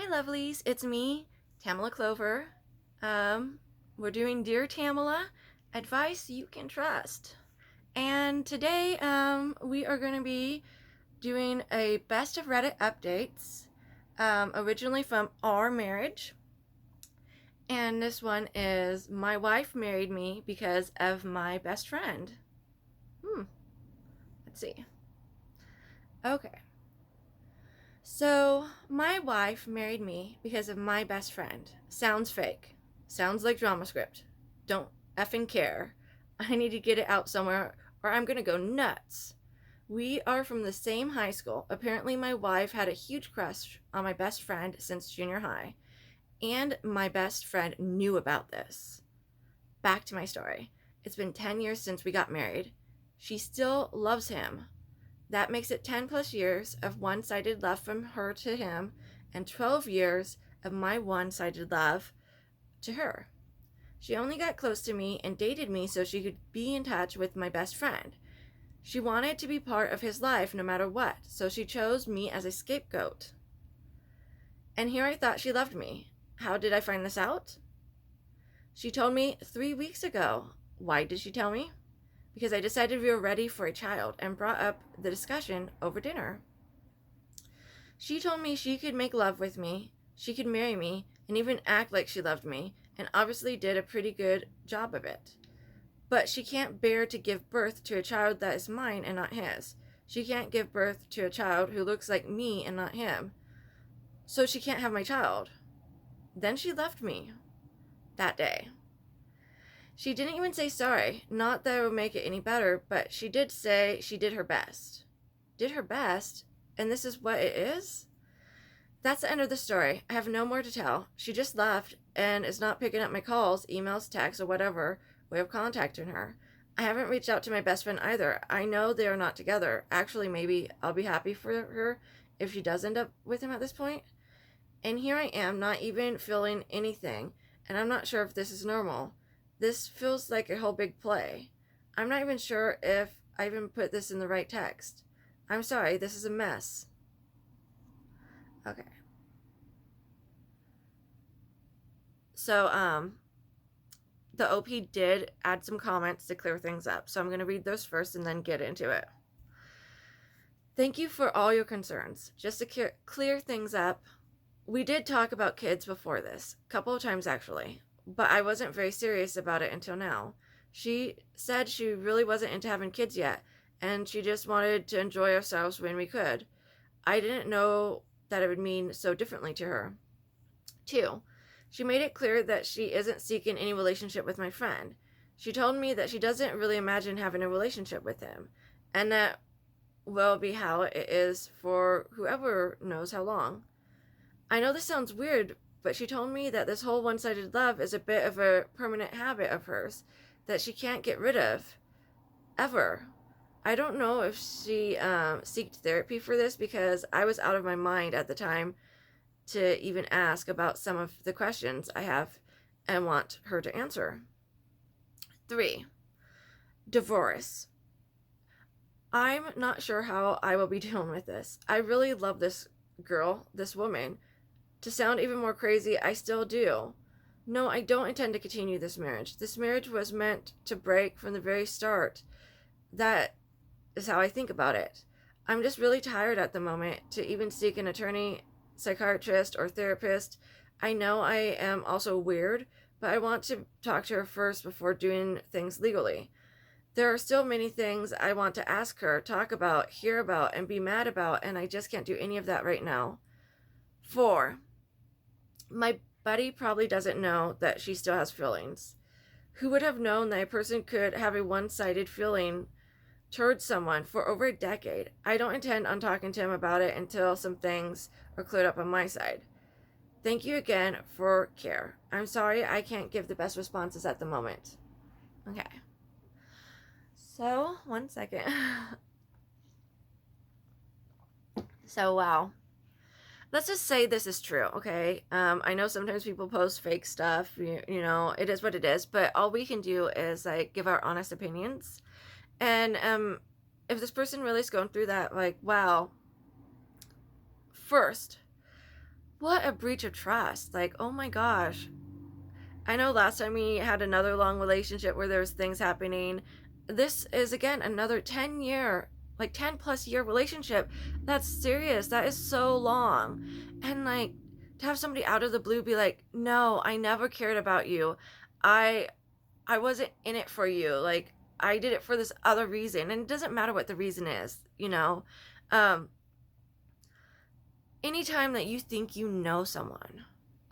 Hi, lovelies. It's me, Tamela Clover. We're doing Dear Tamela, advice you can trust. And today, we are going to be doing a best of Reddit updates, originally from our marriage. And this one is my wife married me because of my best friend. Let's see. Okay. So, my wife married me because of my best friend. Sounds fake. Sounds like drama script. Don't effing care. I need to get it out somewhere or I'm gonna go nuts. We are from the same high school. Apparently, my wife had a huge crush on my best friend since junior high, and my best friend knew about this. Back to my story. It's been 10 years since we got married. She still loves him. That makes it 10 plus years of one-sided love from her to him and 12 years of my one-sided love to her. She only got close to me and dated me so she could be in touch with my best friend. She wanted to be part of his life no matter what, so she chose me as a scapegoat. And here I thought she loved me. How did I find this out? She told me 3 weeks ago. Why did she tell me? Because I decided we were ready for a child and brought up the discussion over dinner. She told me she could make love with me, she could marry me, and even act like she loved me, and obviously did a pretty good job of it. But she can't bear to give birth to a child that is mine and not his. She can't give birth to a child who looks like me and not him. So she can't have my child. Then she left me that day. She didn't even say sorry. Not that it would make it any better, but she did say she did her best. Did her best? And this is what it is? That's the end of the story. I have no more to tell. She just left and is not picking up my calls, emails, texts, or whatever way of contacting her. I haven't reached out to my best friend either. I know they are not together. Actually, maybe I'll be happy for her if she does end up with him at this point. And here I am, not even feeling anything, and I'm not sure if this is normal. This feels like a whole big play. I'm not even sure if I even put this in the right text. I'm sorry, this is a mess. Okay. So, the OP did add some comments to clear things up. So I'm going to read those first and then get into it. Thank you for all your concerns. Just to clear things up, we did talk about kids before this, a couple of times actually, but I wasn't very serious about it until now. She said she really wasn't into having kids yet, and she just wanted to enjoy ourselves when we could. I didn't know that it would mean so differently to her. 2. She made it clear that she isn't seeking any relationship with my friend. She told me that she doesn't really imagine having a relationship with him, and that will be how it is for whoever knows how long. I know this sounds weird, but she told me that this whole one-sided love is a bit of a permanent habit of hers that she can't get rid of, ever. I don't know if she seeked therapy for this because I was out of my mind at the time to even ask about some of the questions I have and want her to answer. 3. Divorce. I'm not sure how I will be dealing with this. I really love this girl, this woman. To sound even more crazy, I still do. No, I don't intend to continue this marriage. This marriage was meant to break from the very start. That is how I think about it. I'm just really tired at the moment to even seek an attorney, psychiatrist, or therapist. I know I am also weird, but I want to talk to her first before doing things legally. There are still many things I want to ask her, talk about, hear about, and be mad about, and I just can't do any of that right now. 4. My buddy probably doesn't know that she still has feelings. Who would have known that a person could have a one-sided feeling towards someone for over a decade? I don't intend on talking to him about it until some things are cleared up on my side. Thank you again for care. I'm sorry I can't give the best responses at the moment. Okay. So, 1 second. So, wow. Let's just say this is true, okay? I know sometimes people post fake stuff, you know, it is what it is, but all we can do is, like, give our honest opinions. And if this person really is going through that, like, wow. First, what a breach of trust. Like, oh my gosh. I know last time we had another long relationship where there was things happening. This is, again, another 10-year, like 10 plus year relationship. That's serious. That is so long. And like, to have somebody out of the blue be like, no, I never cared about you. I I wasn't in it for you. Like, I did it for this other reason. And it doesn't matter what the reason is, you know? Um, Anytime that you think you know someone,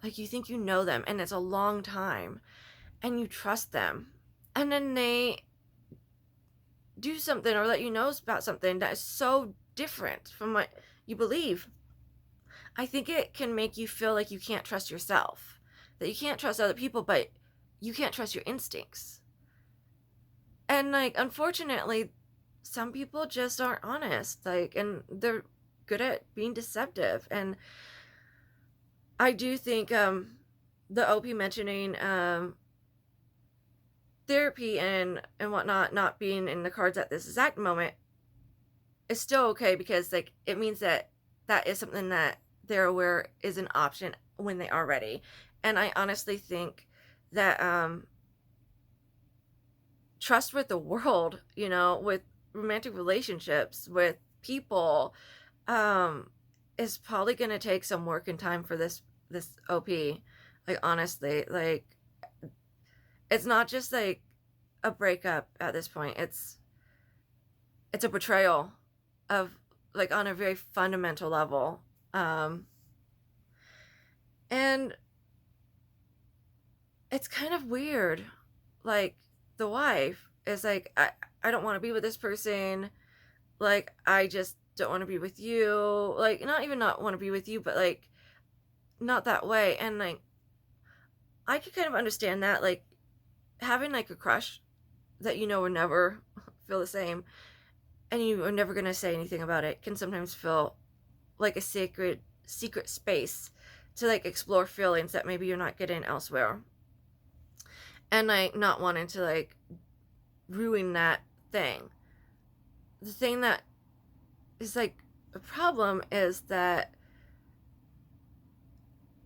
like you think you know them and it's a long time and you trust them, and then they do something or let you know about something that is so different from what you believe, I think it can make you feel like you can't trust yourself, that you can't trust other people, but you can't trust your instincts. And like, unfortunately, some people just aren't honest, like, and they're good at being deceptive. And I do think the OP mentioning therapy and whatnot not being in the cards at this exact moment is still okay, because like it means that that is something that they're aware is an option when they are ready. And I honestly think that trust with the world, you know, with romantic relationships, with people, is probably going to take some work and time for this OP. Like, honestly, like, it's not just like a breakup at this point. It's a betrayal of, like, on a very fundamental level. And it's kind of weird. Like, the wife is like, I don't want to be with this person. Like, I just don't want to be with you. Like, not even not want to be with you, but like, not that way. And like, I could kind of understand that. Like, having like a crush that you know will never feel the same, and you are never going to say anything about it, can sometimes feel like a secret space to like explore feelings that maybe you're not getting elsewhere. And like, not wanting to like ruin that thing. The thing that is like a problem is that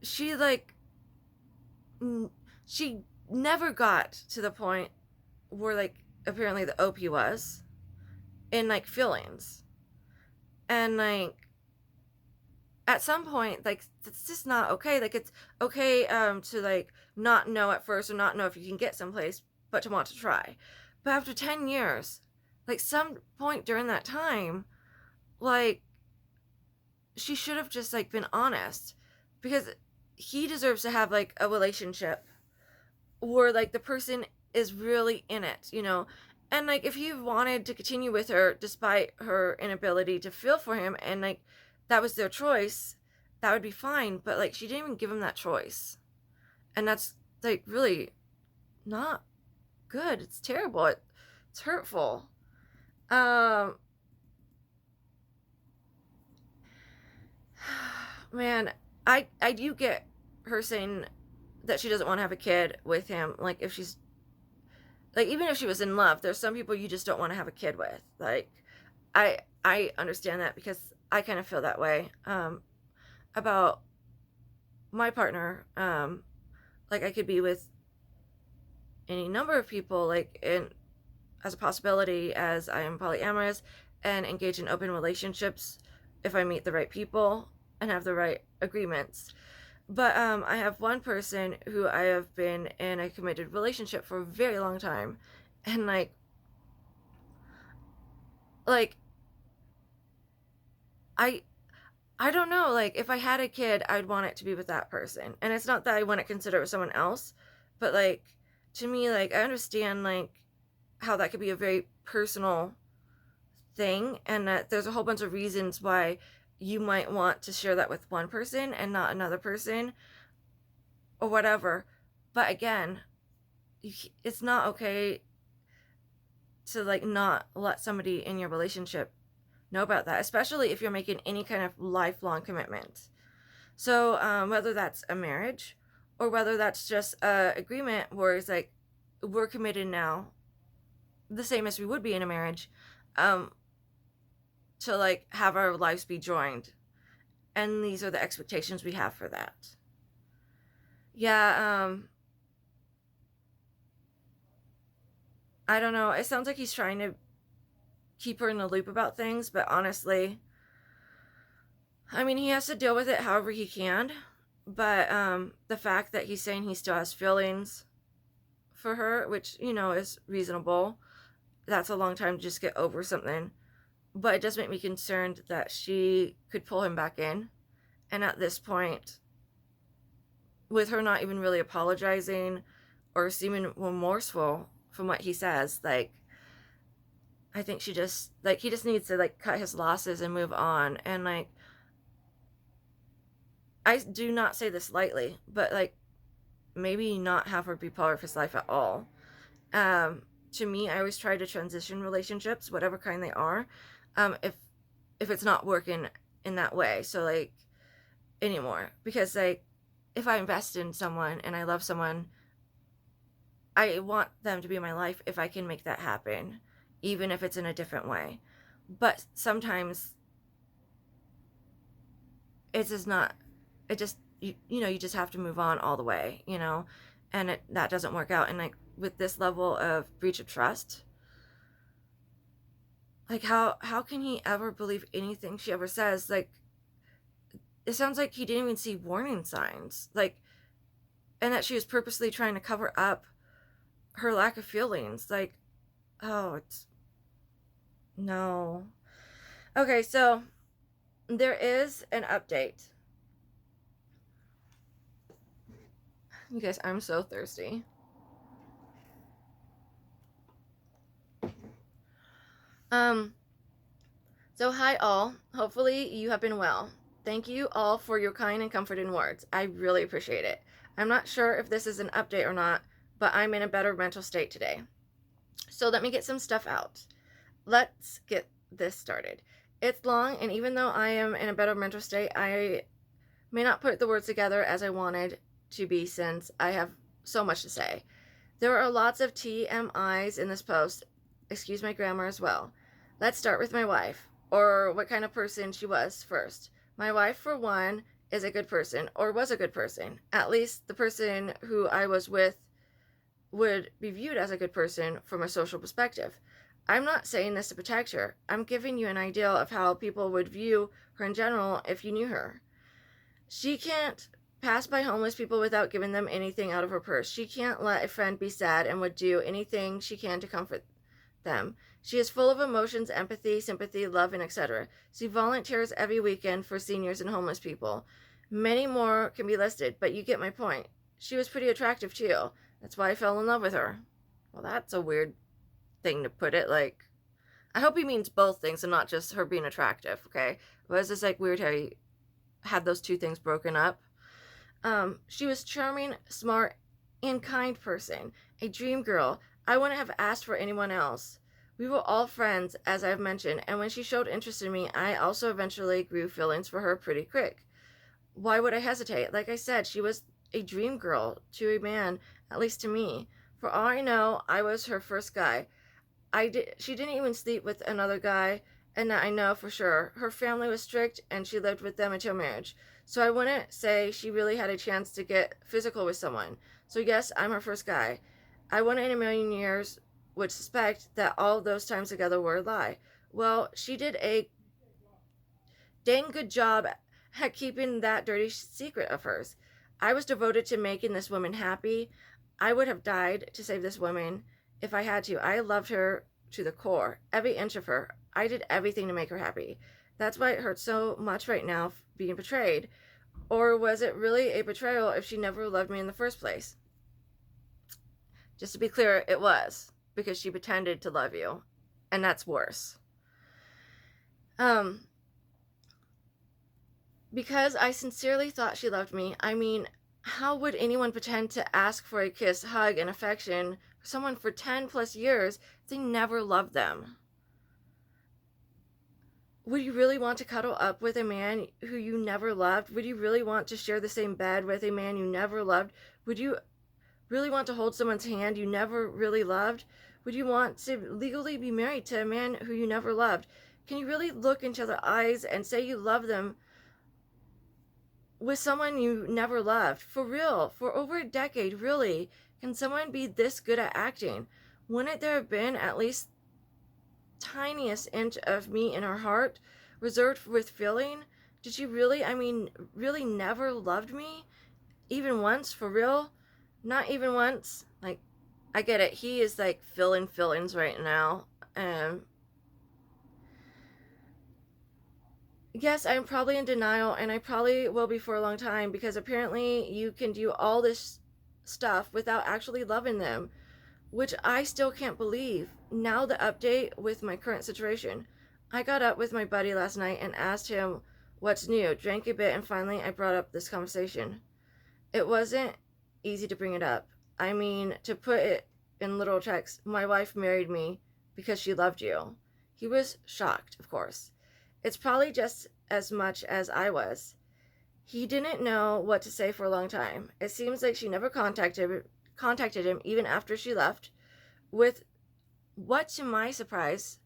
she like she never got to the point where like apparently the OP was in like feelings. And like, at some point, like, it's just not okay. Like, it's okay to like not know at first, or not know if you can get someplace, but to want to try. But after 10 years, like, some point during that time, like, she should have just like been honest, because he deserves to have like a relationship where like the person is really in it, you know. And like, if he wanted to continue with her despite her inability to feel for him, and like that was their choice, that would be fine. But like, she didn't even give him that choice, and that's like really not good. It's terrible. It's hurtful. um Man, I do get her saying that she doesn't want to have a kid with him. Like, if she's like, even if she was in love, there's some people you just don't want to have a kid with. Like, I understand that, because I kind of feel that way about my partner. Like, I could be with any number of people, like, in as a possibility, as I am polyamorous and engage in open relationships if I meet the right people and have the right agreements. But I have one person who I have been in a committed relationship for a very long time, and like I I don't know, like, if I had a kid, I'd want it to be with that person. And it's not that I wouldn't consider it with someone else, but like, to me, like, I understand like how that could be a very personal thing, and that there's a whole bunch of reasons why you might want to share that with one person and not another person, or whatever. But again, it's not okay to like not let somebody in your relationship know about that, especially if you're making any kind of lifelong commitment. So whether that's a marriage, or whether that's just a agreement where it's like, we're committed now, the same as we would be in a marriage, to like have our lives be joined, and these are the expectations we have for that. Yeah, I don't know. It sounds like he's trying to keep her in the loop about things, but honestly, I mean, he has to deal with it however he can. But the fact that he's saying he still has feelings for her, which, you know, is reasonable, that's a long time to just get over something. But it does make me concerned that she could pull him back in. And at this point, with her not even really apologizing or seeming remorseful from what he says, like, I think she just, like, he just needs to, like, cut his losses and move on. And, like, I do not say this lightly, but, like, maybe not have her be part of his life at all. To me, I always try to transition relationships, whatever kind they are, if it's not working in that way. So, like, anymore. Because, like, if I invest in someone and I love someone, I want them to be in my life if I can make that happen, even if it's in a different way. But sometimes it's just not, it just, you know, you just have to move on all the way, you know, and that doesn't work out. And, like, with this level of breach of trust, like, how can he ever believe anything she ever says? Like, it sounds like he didn't even see warning signs, like, and that she was purposely trying to cover up her lack of feelings. Like, oh, it's, no. Okay, so there is an update. You guys, I'm so thirsty. So hi all. Hopefully you have been well. Thank you all for your kind and comforting words. I really appreciate it. I'm not sure if this is an update or not, but I'm in a better mental state today. So let me get some stuff out. Let's get this started. It's long, and even though I am in a better mental state, I may not put the words together as I wanted to be since I have so much to say. There are lots of TMIs in this post. Excuse my grammar as well. Let's start with my wife, or what kind of person she was first. My wife, for one, is a good person, or was a good person. At least the person who I was with would be viewed as a good person from a social perspective. I'm not saying this to protect her. I'm giving you an idea of how people would view her in general if you knew her. She can't pass by homeless people without giving them anything out of her purse. She can't let a friend be sad and would do anything she can to comfort them. She is full of emotions, empathy, sympathy, love, and etc. She volunteers every weekend for seniors and homeless people. Many more can be listed, but you get my point. She was pretty attractive too. That's why I fell in love with her. Well, that's a weird thing to put it. Like, I hope he means both things and not just her being attractive, okay? But it's just, like, weird how he had those two things broken up. She was charming, smart, and kind person. A dream girl. I wouldn't have asked for anyone else. We were all friends, as I've mentioned, and when she showed interest in me, I also eventually grew feelings for her pretty quick. Why would I hesitate? Like I said, she was a dream girl to a man, at least to me. For all I know, I was her first guy. She didn't even sleep with another guy, and that I know for sure. Her family was strict, and she lived with them until marriage. So I wouldn't say she really had a chance to get physical with someone. So yes, I'm her first guy. I wouldn't in a million years would suspect that all those times together were a lie. Well, she did a dang good job at keeping that dirty secret of hers. I was devoted to making this woman happy. I would have died to save this woman if I had to. I loved her to the core, every inch of her. I did everything to make her happy. That's why it hurts so much right now being betrayed. Or was it really a betrayal if she never loved me in the first place? Just to be clear, it was, because she pretended to love you, and that's worse. Because I sincerely thought she loved me. I mean, how would anyone pretend to ask for a kiss, hug, and affection for someone for 10 plus years if they never loved them? Would you really want to cuddle up with a man who you never loved? Would you really want to share the same bed with a man you never loved? Would you really want to hold someone's hand you never really loved? Would you want to legally be married to a man who you never loved? Can you really look into their eyes and say you love them with someone you never loved. For real, for over a decade, really. Can someone be this good at acting? Wouldn't there have been at least tiniest inch of me in her heart reserved with feeling? Did she really, really never loved me? Even once, for real? Not even once? Like, I get it. He is like filling fillings right now. Yes, I'm probably in denial, and I probably will be for a long time, because apparently you can do all this stuff without actually loving them, which I still can't believe. Now, the update with my current situation. I got up with my buddy last night and asked him what's new, drank a bit, and finally I brought up this conversation. It wasn't easy to bring it up. To put it in literal text, my wife married me because she loved you. He was shocked, of course. It's probably just as much as I was. He didn't know what to say for a long time. It seems like she never contacted him even after she left, with what, to my surprise,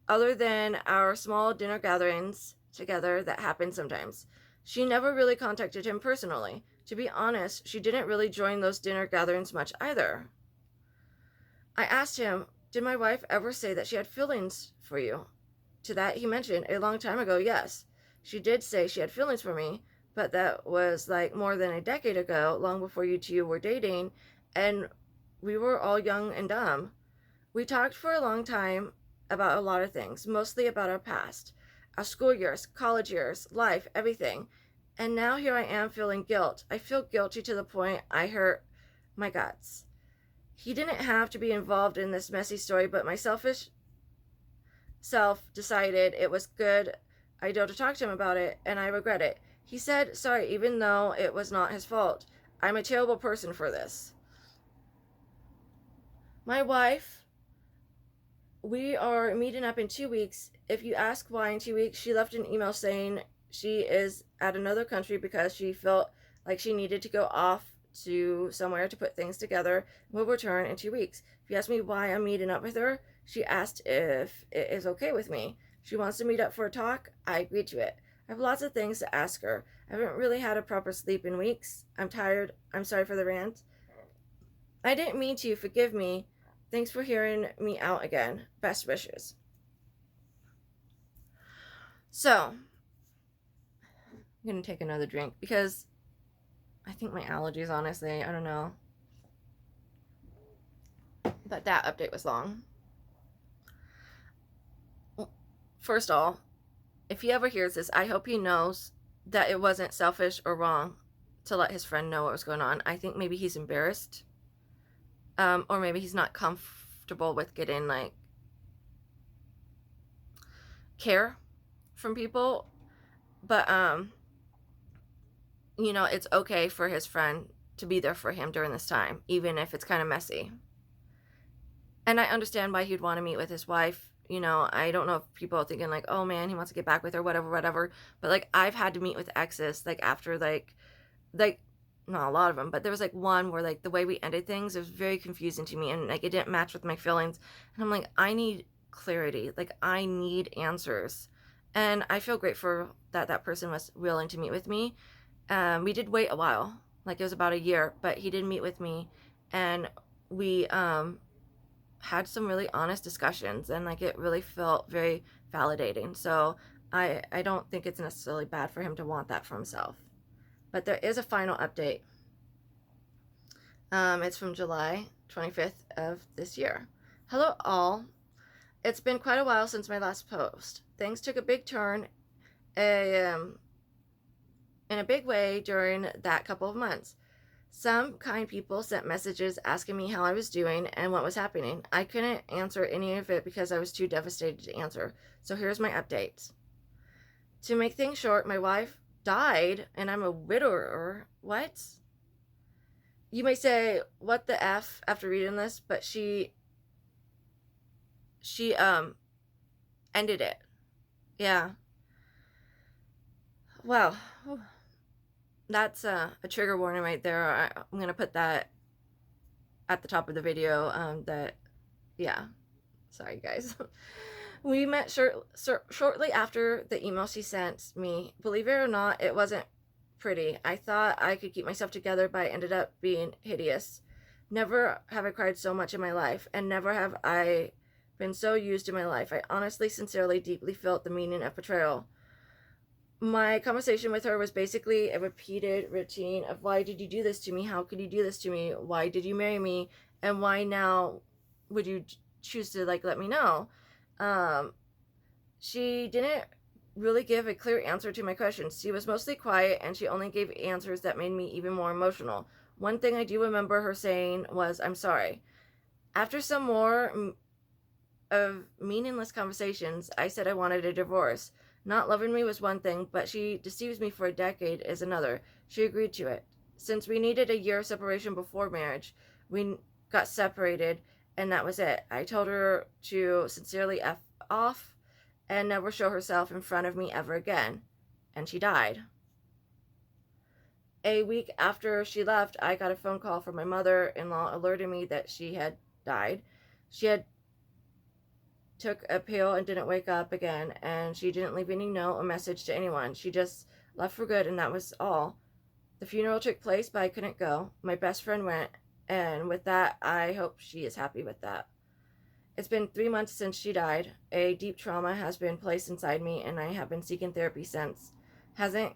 other than our small dinner gatherings together that happen sometimes. She never really contacted him personally. To be honest, she didn't really join those dinner gatherings much either. I asked him, did my wife ever say that she had feelings for you? To that he mentioned, a long time ago, yes. She did say she had feelings for me, but that was like more than a decade ago, long before you two were dating, and we were all young and dumb. We talked for a long time about a lot of things, mostly about our past, our school years, college years, life, everything. And now here I am feeling guilt. I feel guilty to the point I hurt my guts. He didn't have to be involved in this messy story, but my selfish self decided it was good idea to talk to him about it, and I regret it. He said sorry, even though it was not his fault. I'm a terrible person for this. My wife, we are meeting up in 2 weeks. If you ask why in 2 weeks, she left an email saying she is at another country because she felt like she needed to go off to somewhere to put things together, and will return in 2 weeks. If you ask me why I'm meeting up with her, she asked if it is okay with me. She wants to meet up for a talk. I agreed to it. I have lots of things to ask her. I haven't really had a proper sleep in weeks. I'm tired. I'm sorry for the rant. I didn't mean to. Forgive me. Thanks for hearing me out again. Best wishes. So, I'm going to take another drink because I think my allergies, honestly, I don't know. But that update was long. First of all, if he ever hears this, I hope he knows that it wasn't selfish or wrong to let his friend know what was going on. I think maybe he's embarrassed. Or maybe he's not comfortable with getting, like, care from people. But, it's okay for his friend to be there for him during this time, even if it's kind of messy. And I understand why he'd want to meet with his wife. I don't know if people are thinking, like, oh man, he wants to get back with her, whatever. But, like, I've had to meet with exes, like, after, like, not a lot of them, but there was, like, one where, like, the way we ended things, it was very confusing to me, and, like, it didn't match with my feelings. And I'm like, I need clarity. Like, I need answers. And I feel grateful that that person was willing to meet with me. We did wait a while. Like, it was about a year, but he did meet with me, and we, had some really honest discussions, and, like, it really felt very validating. So I don't think it's necessarily bad for him to want that for himself. But there is a final update. It's from July 25th of this year. Hello all. It's been quite a while since my last post. Things took a big turn in a big way during that couple of months. Some kind people sent messages asking me how I was doing and what was happening. I couldn't answer any of it because I was too devastated to answer. So here's my update. To make things short, my wife died and I'm a widower. What? You may say, what the F after reading this, but she ended it. Yeah. Wow. That's a trigger warning right there. I'm going to put that at the top of the video. Yeah. Sorry, guys. We met shortly after the email she sent me. Believe it or not, it wasn't pretty. I thought I could keep myself together, but I ended up being hideous. Never have I cried so much in my life, and never have I been so used in my life. I honestly, sincerely, deeply felt the meaning of betrayal. My conversation with her was basically a repeated routine of, why did you do this to me? How could you do this to me? Why did you marry me? And why now would you choose to like let me know? Um, she didn't really give a clear answer to my questions. She was mostly quiet, and she only gave answers that made me even more emotional. One thing I do remember her saying was, "I'm sorry." After some more of meaningless conversations, I said I wanted a divorce. Not loving me was one thing, but she deceives me for a decade is another. She agreed to it. Since we needed a year of separation before marriage, we got separated, and that was it. I told her to sincerely F off and never show herself in front of me ever again. And she died. A week after she left, I got a phone call from my mother-in-law alerting me that she had died. She had took a pill and didn't wake up again, and she didn't leave any note or message to anyone. She just left for good, and that was all. The funeral took place, but I couldn't go. My best friend went, and with that, I hope she is happy with that. It's been 3 months since she died. A deep trauma has been placed inside me, and I have been seeking therapy since. Hasn't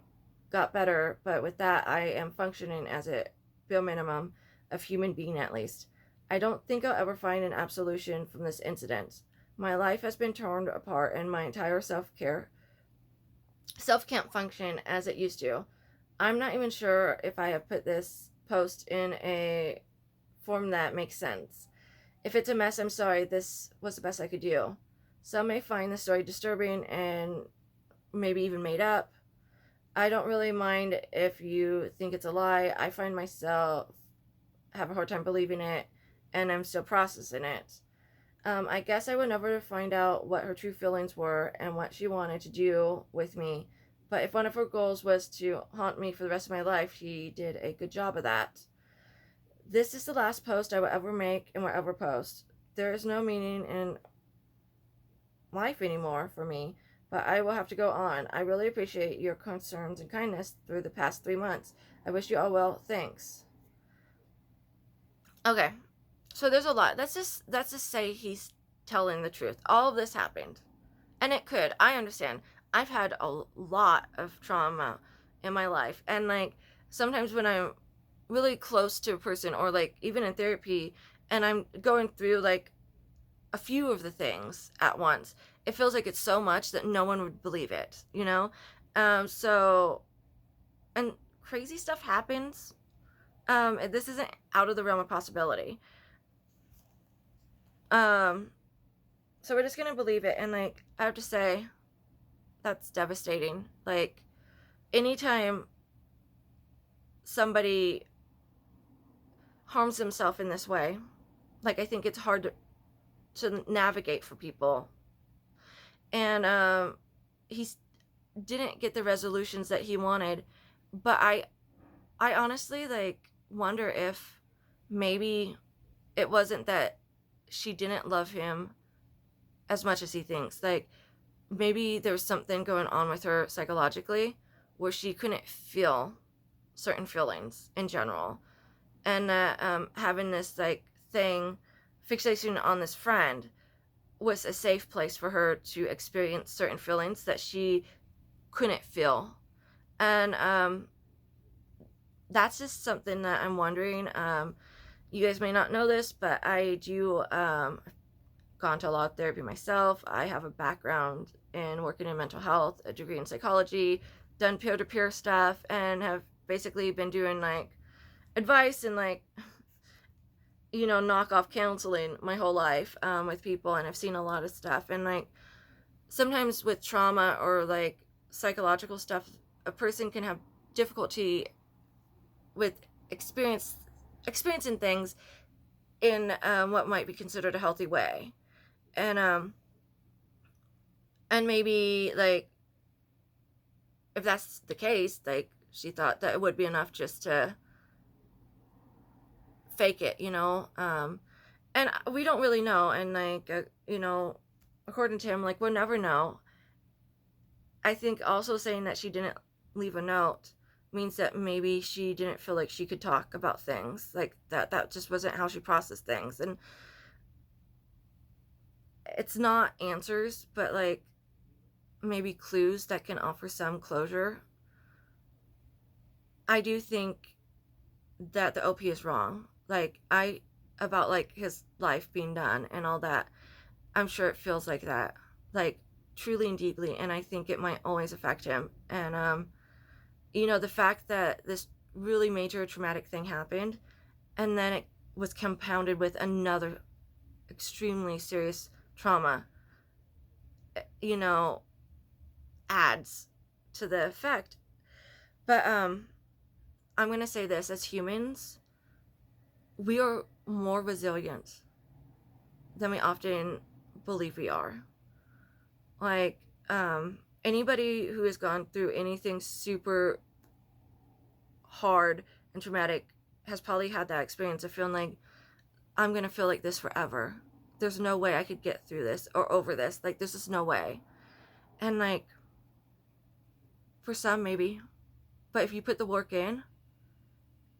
got better, but with that, I am functioning as a bare minimum of human being at least. I don't think I'll ever find an absolution from this incident. My life has been torn apart, and my entire self can't function as it used to. I'm not even sure if I have put this post in a form that makes sense. If it's a mess, I'm sorry. This was the best I could do. Some may find the story disturbing and maybe even made up. I don't really mind if you think it's a lie. I find myself have a hard time believing it, and I'm still processing it. I guess I would never find out what her true feelings were and what she wanted to do with me. But if one of her goals was to haunt me for the rest of my life, she did a good job of that. This is the last post I will ever make and will ever post. There is no meaning in life anymore for me, but I will have to go on. I really appreciate your concerns and kindness through the past 3 months. I wish you all well. Thanks. Okay, so there's a lot. Let's just say he's telling the truth. All of this happened, and it could. I understand. I've had a lot of trauma in my life, and like sometimes when I'm really close to a person, or like even in therapy, and I'm going through like a few of the things at once, it feels like it's so much that no one would believe it, you know? So, and crazy stuff happens. This isn't out of the realm of possibility. So we're just gonna believe it, and like, I have to say, that's devastating. Like, anytime somebody harms himself in this way, like, I think it's hard to navigate for people. And he didn't get the resolutions that he wanted, but I honestly like wonder if maybe it wasn't that she didn't love him as much as he thinks. Like, maybe there was something going on with her psychologically where she couldn't feel certain feelings in general, and that having this like thing, fixation on this friend, was a safe place for her to experience certain feelings that she couldn't feel. And that's just something that I'm wondering. You guys may not know this, but I do gone to a lot of therapy myself. I have a background in working in mental health, a degree in psychology, done peer-to-peer stuff, and have basically been doing like advice and like, you know, knockoff counseling my whole life with people, and I've seen a lot of stuff. And like, sometimes with trauma or like psychological stuff, a person can have difficulty with experiencing things in what might be considered a healthy way. And maybe like, if that's the case, like, she thought that it would be enough just to fake it, you know. And we don't really know, and like, you know, according to him, like, we'll never know. I think also saying that she didn't leave a note means that maybe she didn't feel like she could talk about things, like that just wasn't how she processed things. And it's not answers, but like maybe clues that can offer some closure. I do think that the OP is wrong. Like, about like his life being done and all that. I'm sure it feels like that, like truly and deeply. And I think it might always affect him. And, the fact that this really major traumatic thing happened and then it was compounded with another extremely serious trauma, you know, adds to the effect. But, I'm going to say this: as humans, we are more resilient than we often believe we are. Like, anybody who has gone through anything super hard and traumatic has probably had that experience of feeling like, I'm going to feel like this forever. There's no way I could get through this or over this. Like, there's just no way. And, like, for some, maybe. But if you put the work in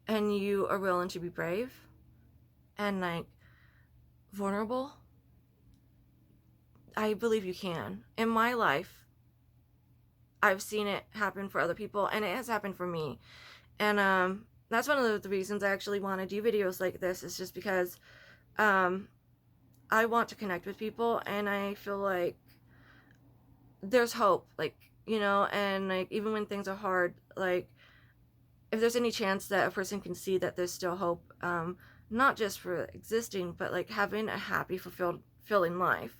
and you are willing to be brave and, like, vulnerable, I believe you can. In my life, I've seen it happen for other people, and it has happened for me. And that's one of the reasons I actually want to do videos like this, is just because I want to connect with people, and I feel like there's hope, like, and like even when things are hard, like if there's any chance that a person can see that there's still hope, not just for existing, but like having a happy, fulfilling life.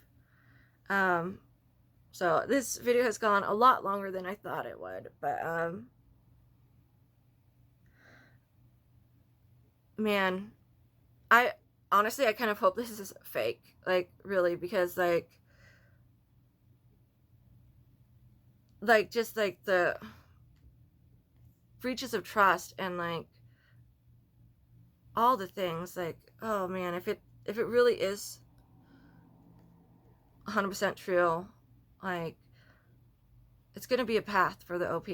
So this video has gone a lot longer than I thought it would, but man, I honestly, I kind of hope this is fake, like really, because like just like the breaches of trust and like all the things, like, oh man, if it really is 100% true, like it's gonna be a path for the OP.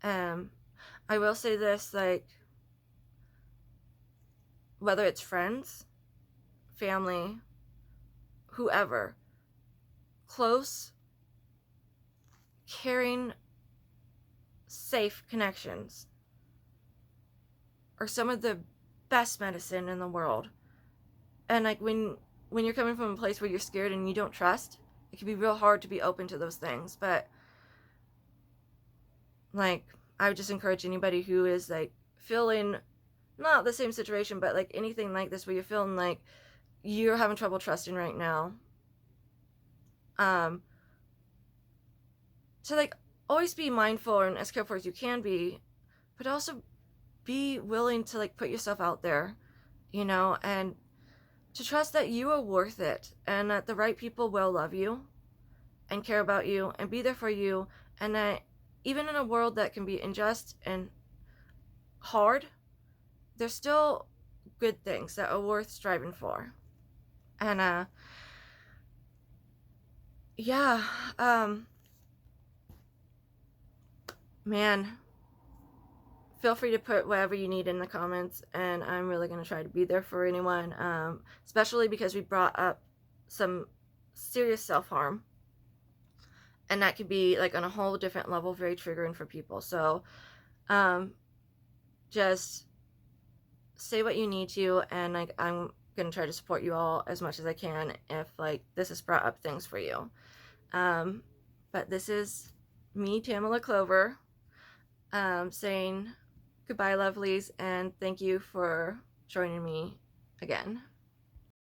I will say this, like, whether it's friends, family, whoever, close, caring, safe connections are some of the best medicine in the world. And like when you're coming from a place where you're scared and you don't trust, it can be real hard to be open to those things. But like, I would just encourage anybody who is like feeling not the same situation, but like anything like this where you're feeling like you're having trouble trusting right now, to like always be mindful and as careful as you can be, but also be willing to like put yourself out there, and to trust that you are worth it, and that the right people will love you and care about you and be there for you, and that even in a world that can be unjust and hard, there's still good things that are worth striving for. And yeah, man, feel free to put whatever you need in the comments, and I'm really going to try to be there for anyone, especially because we brought up some serious self-harm, and that could be like on a whole different level very triggering for people. So just say what you need to, and like I'm going to try to support you all as much as I can if like this has brought up things for you. But this is me, Tamela Clover, saying goodbye, lovelies, and thank you for joining me again.